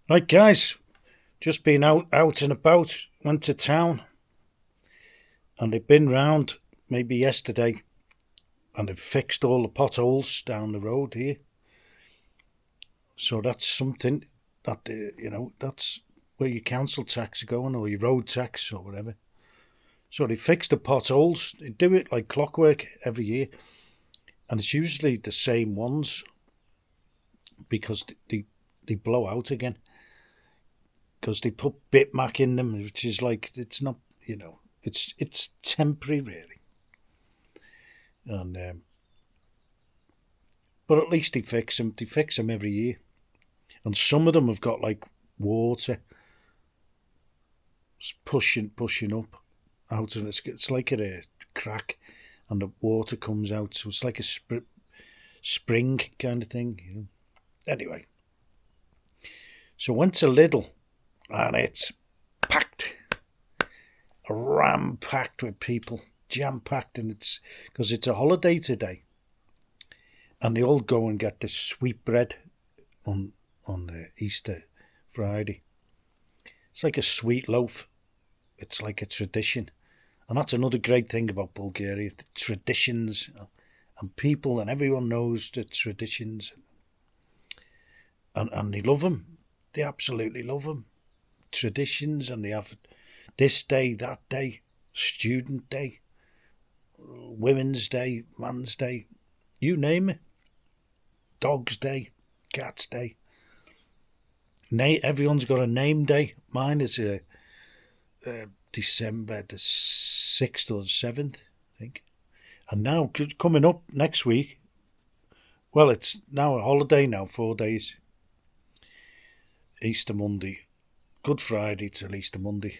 Right, guys, just been out and about, went to town, and they've been round maybe yesterday, and they've fixed all the potholes down the road here. So that's something that, that's where your council tax are going, or your road tax, or whatever. So they fixed the potholes. They do it like clockwork every year, and it's usually the same ones because they blow out again. Because they put bitmac in them, which is like, it's not, it's temporary really. And but at least they fix them. They fix them every year, and some of them have got like water pushing up out, and it's like a crack, and the water comes out. So it's like a spring kind of thing. Anyway, so went to Lidl, and it's packed, ram-packed with people, jam-packed, and it's because it's a holiday today, and they all go and get this sweetbread on Easter Friday. It's like a sweet loaf. It's like a tradition, and that's another great thing about Bulgaria: the traditions, and people, and everyone knows the traditions, and they love them. They absolutely love them. Traditions, and they have this day, that day, student day, women's day, man's day, you name it, dog's day, cat's day. Everyone's got a name day. Mine is December the 6th or 7th, I think. And now, coming up next week, well, it's now a holiday now, 4 days. Easter Monday, Good Friday till Easter Monday.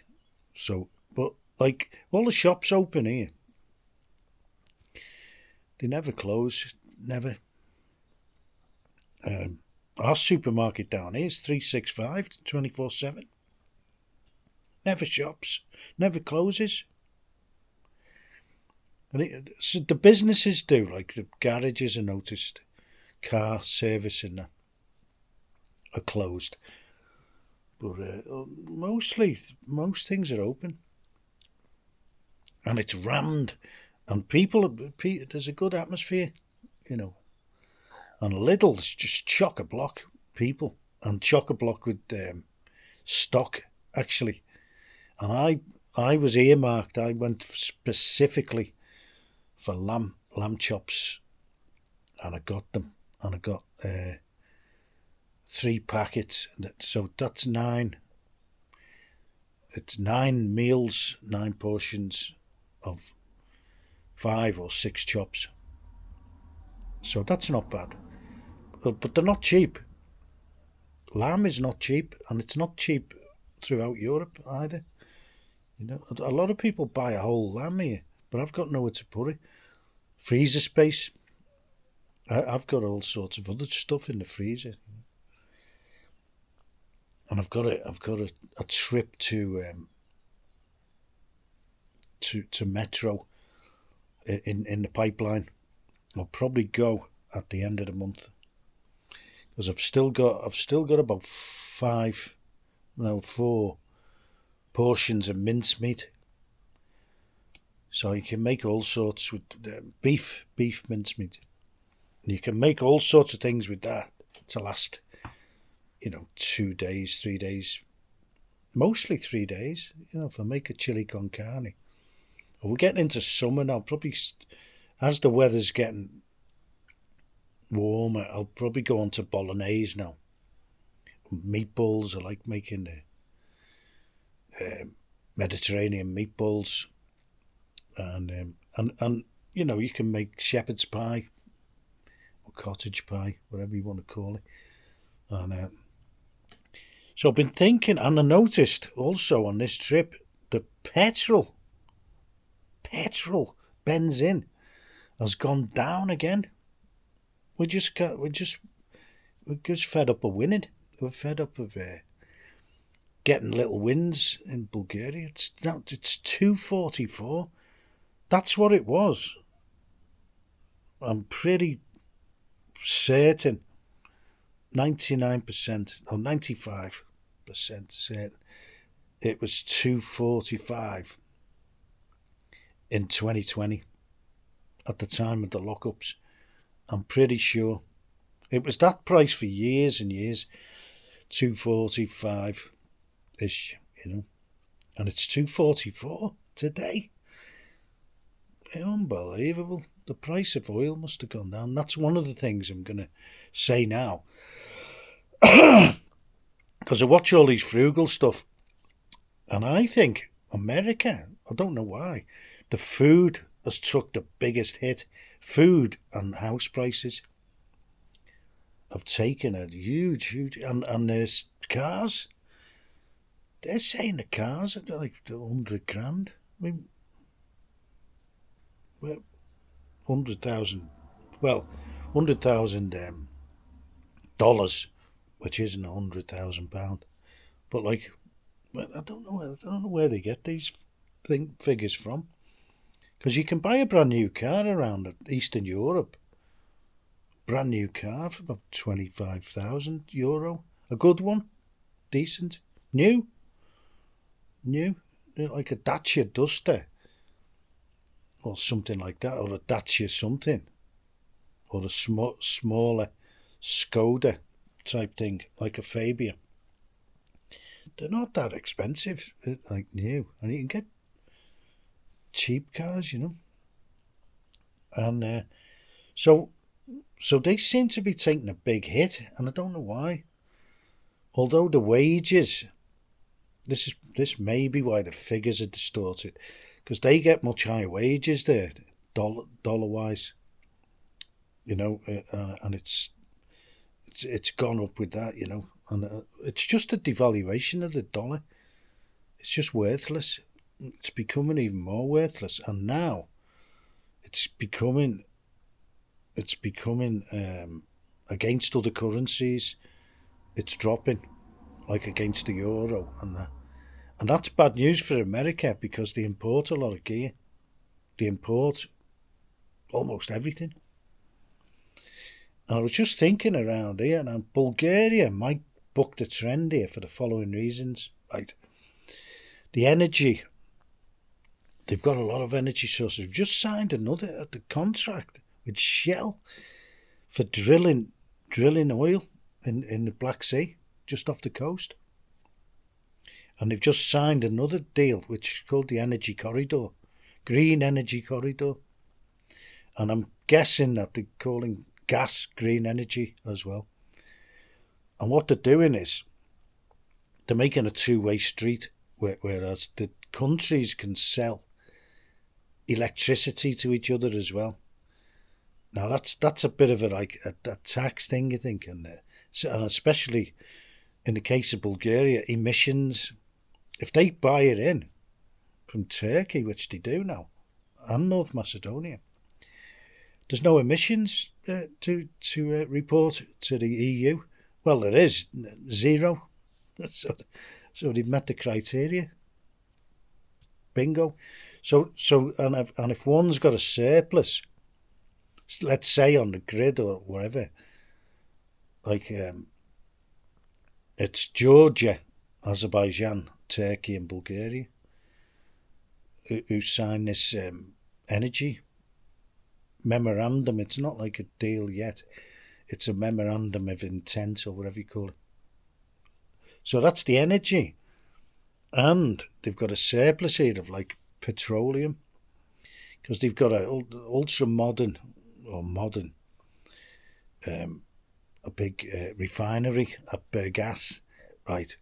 So, but like all the shops open here, they never close, never. Our supermarket down here is 365 24/7. Never shops, never closes. And so the businesses do, like the garages are noticed, car service and that are closed. But most things are open, and it's rammed, and there's a good atmosphere, And Lidl's just chock-a-block people, and chock-a-block with stock actually. And I was earmarked. I went specifically for lamb chops, and I got them, and I got 3 packets, so that's 9. It's 9 meals, 9 portions of 5 or 6 chops. So that's not bad. But they're not cheap. Lamb is not cheap, and it's not cheap throughout Europe either. A lot of people buy a whole lamb here, but I've got nowhere to put it. Freezer space. I've got all sorts of other stuff in the freezer. And I've got a trip to Metro in the pipeline. I'll probably go at the end of the month, because I've still got about 4 portions of mincemeat. So you can make all sorts with beef mincemeat. And you can make all sorts of things with that to last 2 days, 3 days, mostly 3 days. If I make a chili con carne. We're getting into summer now. Probably as the weather's getting warmer, I'll probably go on to bolognese now. Meatballs, I like making the Mediterranean meatballs, and you can make shepherd's pie or cottage pie, whatever you want to call it. And so I've been thinking, and I noticed also on this trip, the petrol, benzene, has gone down again. We're just fed up of winning. We're fed up of getting little wins in Bulgaria. It's 244. That's what it was. I'm pretty certain. 99% or 95. 100% certain. It was $2.45 in 2020 at the time of the lockups. I'm pretty sure it was that price for years and years, $2.45 ish, and it's $2.44 today. Unbelievable. The price of oil must have gone down. That's one of the things I'm going to say now. Because I watch all these frugal stuff, and I think America, I don't know why, the food has took the biggest hit. Food and house prices have taken a huge, and there's cars. They're saying the cars are like $100,000. I mean, well, 100,000. Well, $100,000, which isn't £100,000. But like, I don't know where they get these figures from. Because you can buy a brand new car around Eastern Europe. Brand new car for about €25,000. A good one, decent, new, like a Dacia Duster, or something like that, or a Dacia something, or a smaller Skoda type thing, like a Fabia. They're not that expensive, like new, and you can get cheap cars, and so they seem to be taking a big hit, and I don't know why. Although the wages, this may be why the figures are distorted, because they get much higher wages there, dollar wise, and it's gone up with that, and it's just a devaluation of the dollar. It's just worthless. It's becoming even more worthless, and now it's becoming against other currencies. It's dropping, like against the euro and that, and that's bad news for America because they import a lot of gear. They import almost everything. And I was just thinking around here, and Bulgaria might buck the trend here for the following reasons. Right, the energy. They've got a lot of energy sources. They've just signed another contract with Shell for drilling oil in the Black Sea, just off the coast. And they've just signed another deal, which is called the Energy Corridor, Green Energy Corridor. And I'm guessing that they're calling gas green energy as well. And what they're doing is they're making a two-way street, whereas the countries can sell electricity to each other as well. Now that's a bit of a tax thing, I think, and especially in the case of Bulgaria, emissions. If they buy it in from Turkey, which they do now, and North Macedonia, there's no emissions to report to the EU. Well, there is zero. So they've met the criteria. Bingo. So and if one's got a surplus, let's say on the grid or wherever, like it's Georgia, Azerbaijan, Turkey, and Bulgaria who signed this energy memorandum. It's not like a deal yet. It's a memorandum of intent or whatever you call it. So that's the energy. And they've got a surplus here of like petroleum, because they've got a ultra modern a big refinery at Burgas, right?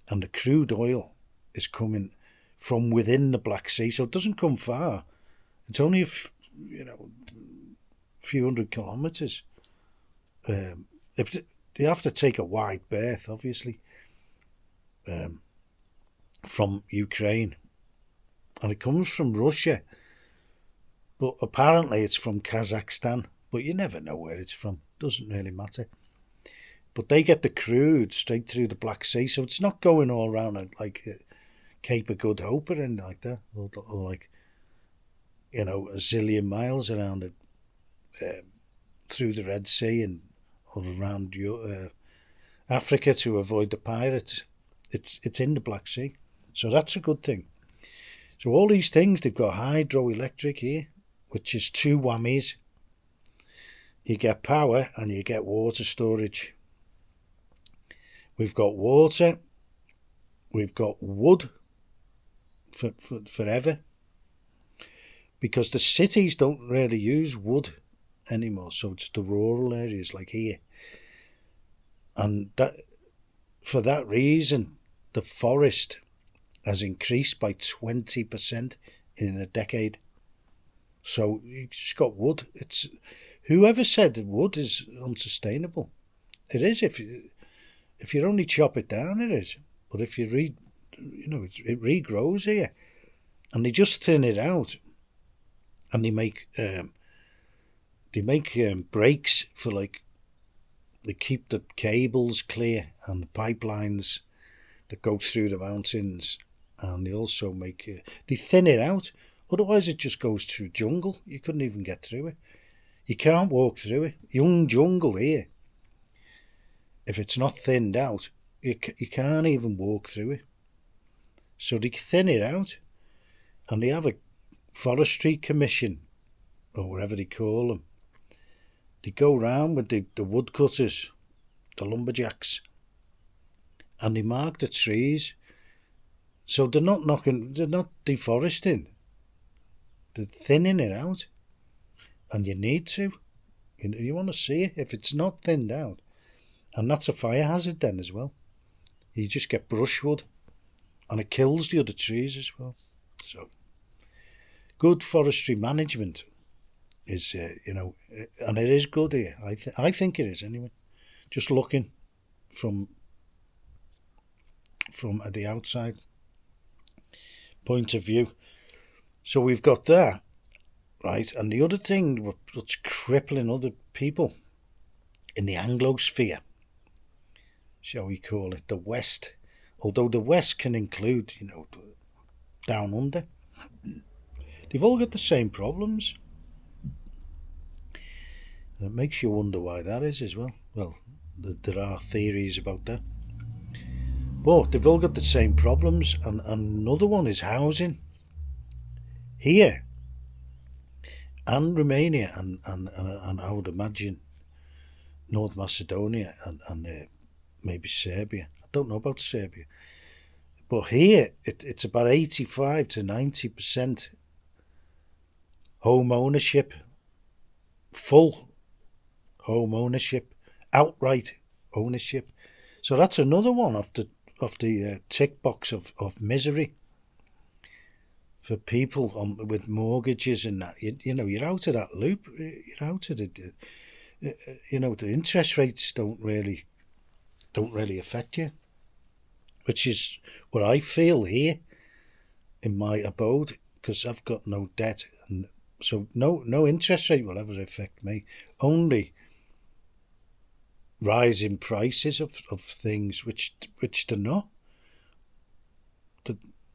And the crude oil is coming from within the Black Sea, so it doesn't come far. It's only a few hundred kilometres. If they have to take a wide berth, obviously, from Ukraine, and it comes from Russia, but apparently it's from Kazakhstan, but you never know where it's from. Doesn't really matter. But they get the crude straight through the Black Sea, so it's not going all around like Cape of Good Hope or anything like that, or like a zillion miles around it, through the Red Sea and or around Africa to avoid the pirates. It's in the Black Sea, so that's a good thing. So all these things, they've got hydroelectric here, which is two whammies. You get power and you get water storage. We've got water. We've got wood for forever. Because the cities don't really use wood anymore. So it's the rural areas like here. And that, for that reason, the forest has increased by 20% in a decade. So you just got wood. It's whoever said that wood is unsustainable. It is if you only chop it down, it is. But if you it regrows here, and they just thin it out, and they make breaks for they keep the cables clear and the pipelines that go through the mountains, and they also they thin it out. Otherwise, it just goes through jungle. You couldn't even get through it. You can't walk through it. Young jungle here. If it's not thinned out, you can't even walk through it. So they thin it out, and they have a Forestry Commission, or whatever they call them. They go round with the woodcutters, the lumberjacks, and they mark the trees. So they're not deforesting. They're thinning it out, and you need to. You want to see it if it's not thinned out, and that's a fire hazard then as well. You just get brushwood, and it kills the other trees as well. So, good forestry management is, and it is good here. I think it is anyway. Just looking from the outside point of view. So we've got that, right? And the other thing that's crippling other people in the Anglosphere, shall we call it, the West, although the West can include, down under, they've all got the same problems. And it makes you wonder why that is as well. Well, there are theories about that. But they've all got the same problems, and another one is housing. Here, and Romania, and I would imagine North Macedonia, and maybe Serbia. I don't know about Serbia. But here, it's about 85 to 90% home ownership, full home ownership, outright ownership. So that's another one of the tick box of misery for people with mortgages and that. You're out of that loop. You're out of it. The interest rates don't really affect you, which is what I feel here in my abode, because I've got no debt, and so no interest rate will ever affect me. Only rise in prices of things which they're not.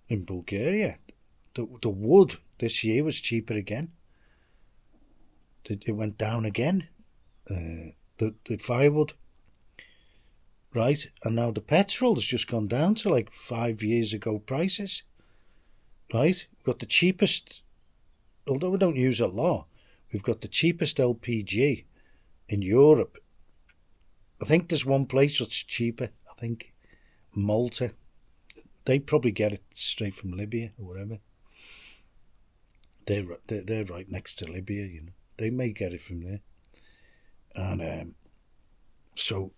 In Bulgaria, the wood this year was cheaper again. It went down again. The firewood, right? And now the petrol has just gone down to like 5 years ago prices, right? We've got the cheapest, although we don't use a lot, we've got the cheapest LPG in Europe. I think there's one place that's cheaper. I think Malta. They probably get it straight from Libya or whatever. They're right next to Libya, They may get it from there. And so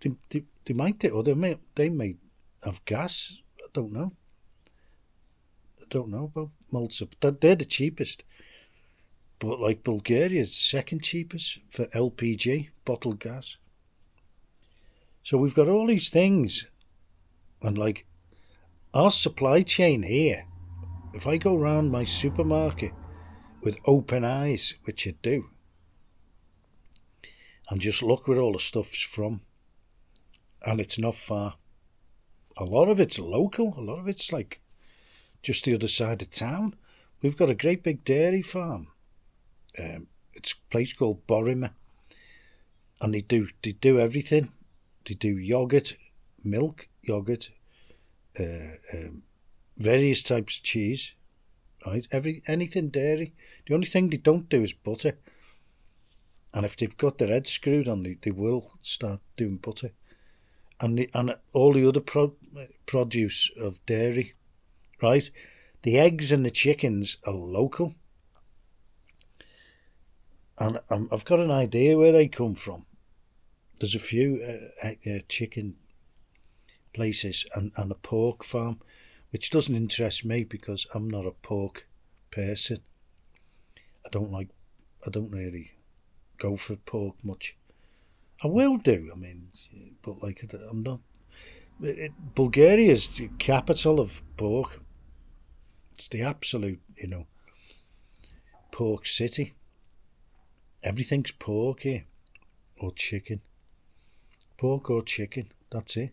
they might do, or they may have gas. I don't know. I don't know about Malta, but they're the cheapest. But like Bulgaria is the second cheapest for LPG, bottled gas. So we've got all these things, and like our supply chain here, if I go round my supermarket with open eyes, which I do, and just look where all the stuff's from, and it's not far. A lot of it's local, a lot of it's like just the other side of town. We've got a great big dairy farm. It's a place called Borima, and they do everything. They do yogurt, milk, yogurt, various types of cheese, right? Anything dairy. The only thing they don't do is butter. And if they've got their head screwed on, they will start doing butter. And all the other produce of dairy, right? The eggs and the chickens are local. And I've got an idea where they come from. There's a few chicken places and a pork farm, which doesn't interest me because I'm not a pork person. I don't really go for pork much. I will do, I mean, but like I'm not. Bulgaria is the capital of pork. It's the absolute, pork city. Everything's pork here, or chicken. Pork or chicken. That's it.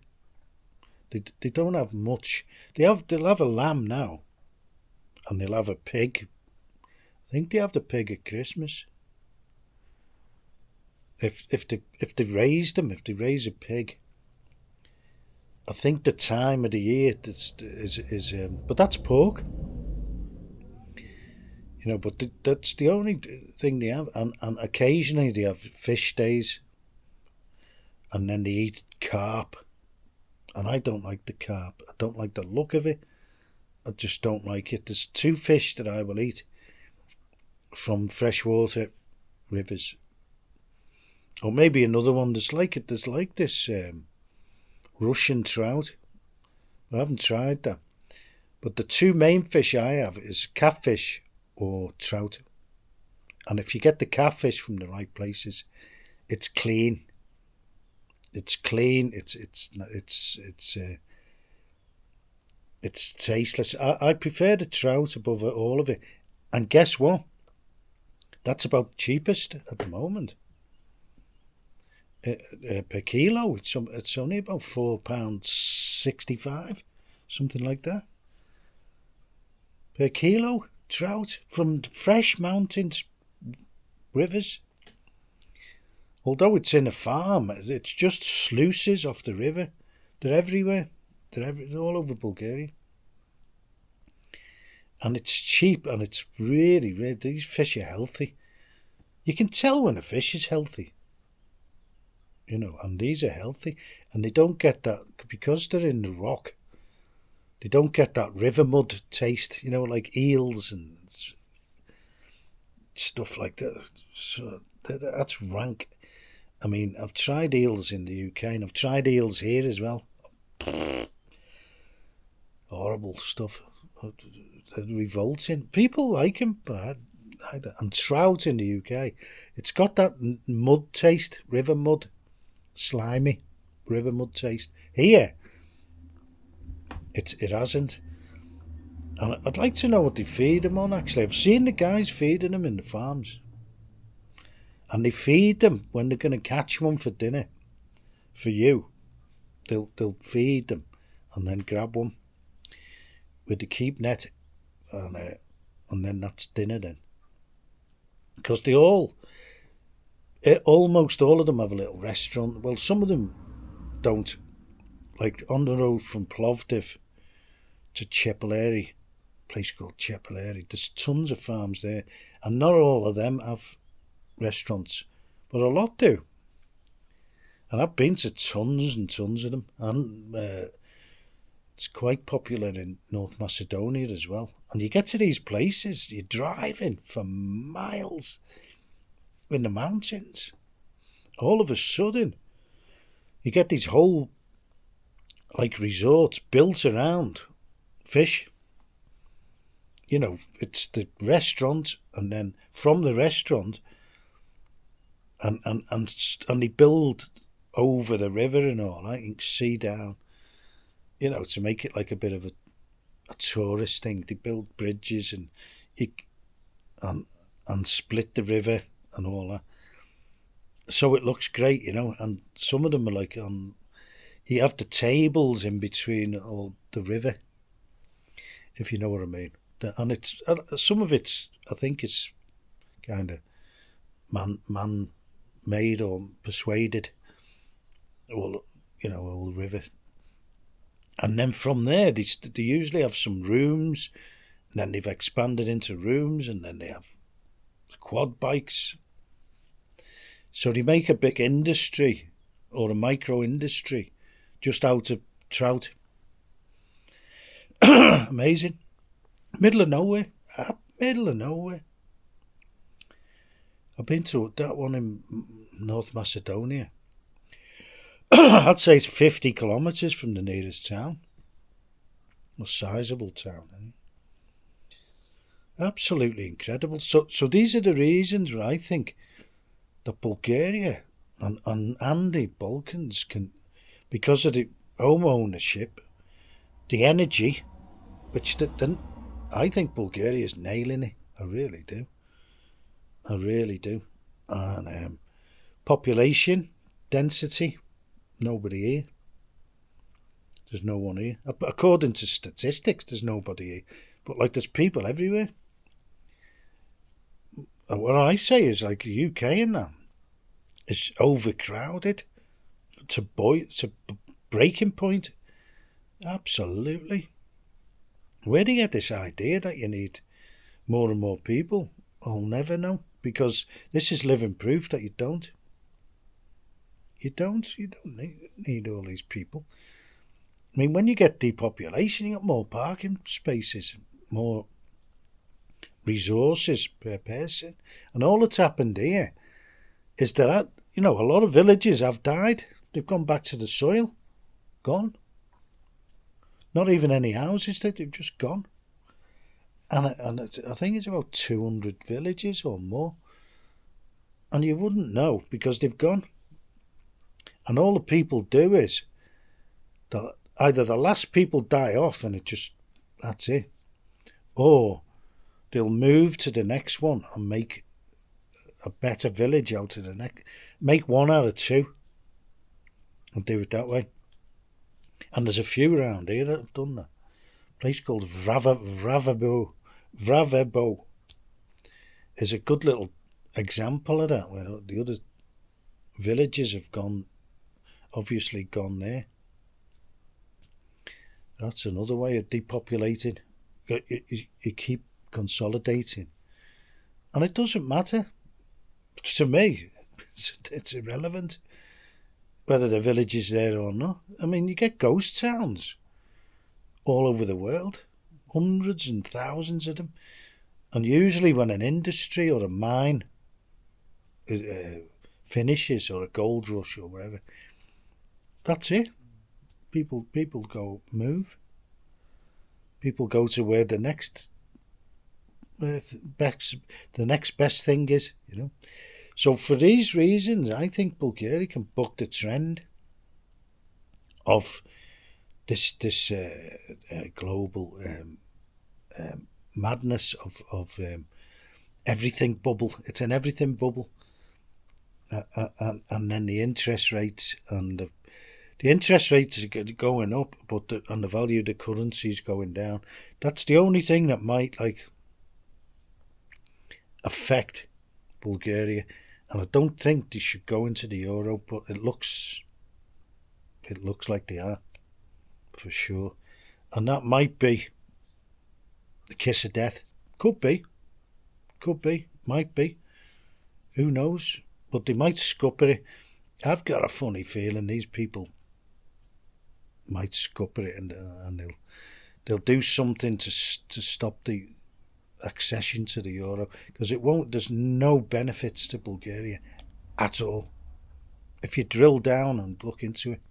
They don't have much. They'll have a lamb now, and they'll have a pig. I think they have the pig at Christmas. If they raise a pig, I think the time of the year is but that's pork. But that's the only thing they have, and occasionally they have fish days, and then they eat carp, and I don't like the carp. I don't like the look of it. I just don't like it. There's two fish that I will eat from freshwater rivers, or maybe another one. There's like this Russian trout. I haven't tried that, but the two main fish I have is catfish or trout. And if you get the catfish from the right places, it's clean. It's clean. It's tasteless. I prefer the trout above all of it. And guess what? That's about cheapest at the moment. Per kilo, it's only about £4.65, something like that. Per kilo, trout from fresh mountains, rivers. Although it's in a farm, it's just sluices off the river. They're everywhere. They're all over Bulgaria. And it's cheap, and it's really, really, these fish are healthy. You can tell when a fish is healthy. And these are healthy. And they don't get that, because they're in the rock, they don't get that river mud taste, like eels and stuff like that. So that's rank. I mean, I've tried eels in the UK, and I've tried eels here as well. Horrible stuff. They're revolting. People like them, but and trout in the UK, it's got that mud taste, river mud, slimy river mud taste. Here, it hasn't. And I'd like to know what they feed them on, actually. I've seen the guys feeding them in the farms. And they feed them when they're going to catch one for dinner. For you. They'll feed them and then grab one with the keep net. And then that's dinner then. Because almost all of them have a little restaurant. Well, some of them don't. Like on the road from Plovdiv to Chepelleri, a place called Chepelleri, there's tons of farms there, and not all of them have restaurants, but a lot do. And I've been to tons and tons of them, and it's quite popular in North Macedonia as well. And you get to these places, you're driving for miles in the mountains. All of a sudden, you get these whole resorts built around fish. It's the restaurant, and then from the restaurant, and they build over the river and all, right? You can see down, to make it like a bit of a tourist thing. They build bridges and split the river and all that. So it looks great, and some of them are like on. You have the tables in between all the river, if you know what I mean. And it's some of it's, I think it's kind of man-made or persuaded. All the river And then from there, they usually have some rooms, and then they've expanded into rooms, and then they have quad bikes. So they make a big industry, or a micro industry, just out of trout. Amazing. Middle of nowhere. Middle of nowhere. I've been to that one in North Macedonia. I'd say it's 50 kilometres from the nearest town. A sizable town. Absolutely incredible. So these are the reasons where I think that Bulgaria and the Balkans can, because of the home ownership, the energy, which I think Bulgaria is nailing it. I really do. I really do. And population, density, nobody here. There's no one here. According to statistics, there's nobody here. But like, there's people everywhere. What I say is, like, the UK and that is overcrowded to breaking point. Absolutely. Where do you get this idea that you need more and more people? I'll never know, because this is living proof that you don't. You don't need all these people. I mean, when you get depopulation, you got more parking spaces, more resources per person. And all that's happened here is that, a lot of villages have died. They've gone back to the soil. Gone. Not even any houses, they've just gone. And I think it's about 200 villages or more. And you wouldn't know, because they've gone. And all the people do is that either the last people die off and that's it. Or they'll move to the next one and make a better village out of the next. Make one out of two and do it that way. And there's a few around here that have done that. A place called Vravebo is a good little example of that, where the other villages have obviously gone there. That's another way of depopulating. You keep consolidating. And it doesn't matter. To me, it's irrelevant whether the village is there or not. I mean, you get ghost towns all over the world. Hundreds and thousands of them. And usually when an industry or a mine finishes, or a gold rush or whatever, that's it. People go move. People go to where the next best thing is, So for these reasons, I think Bulgaria can buck the trend of this global madness of everything bubble. It's an everything bubble, and then the interest rates and the interest rates are going up, but and the value of the currency is going down. That's the only thing that might affect Bulgaria, and I don't think they should go into the euro, but it looks like they are, for sure, and that might be the kiss of death. Could be, might be. Who knows? But they might scupper it. I've got a funny feeling these people might scupper it, and they'll do something to stop the accession to the euro, because it won't. There's no benefits to Bulgaria at all. If you drill down and look into it,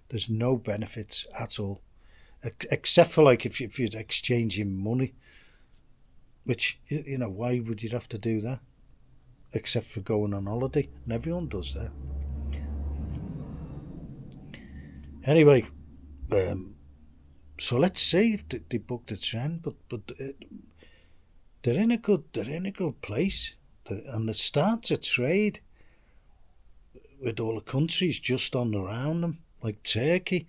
there's no benefits at all, except for if you're exchanging money, which why would you have to do that? Except for going on holiday, and everyone does that. Anyway, so let's see if they book the trend, but they're in a good place, and they start to trade with all the countries just on around them, like Turkey.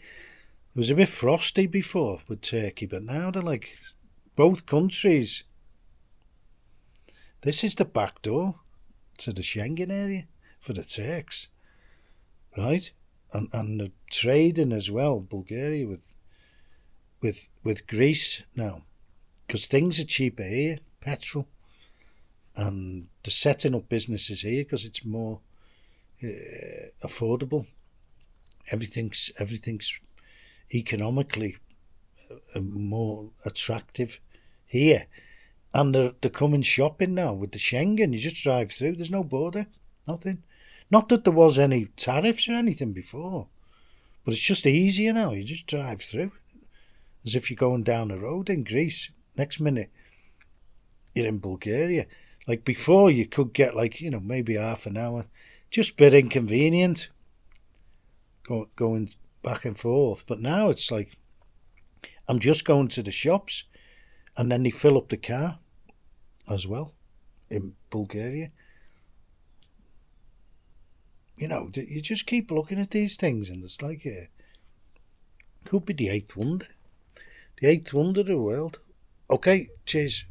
It was a bit frosty before with Turkey, but now they're like both countries. This is the back door to the Schengen area for the Turks, right? And the trading as well, Bulgaria with with Greece now, because things are cheaper here, petrol, and the setting up businesses here because it's more affordable. Everything's economically more attractive here, and they're coming shopping now with the Schengen. You just drive through. There's no border, nothing. Not that there was any tariffs or anything before, but it's just easier now. You just drive through as if you're going down the road in Greece. Next minute, you're in Bulgaria. Like before, you could get maybe half an hour. Just a bit inconvenient going back and forth. But now it's like I'm just going to the shops, and then they fill up the car as well in Bulgaria. You just keep looking at these things, and it's like, could be the eighth wonder of the world. Okay, cheers.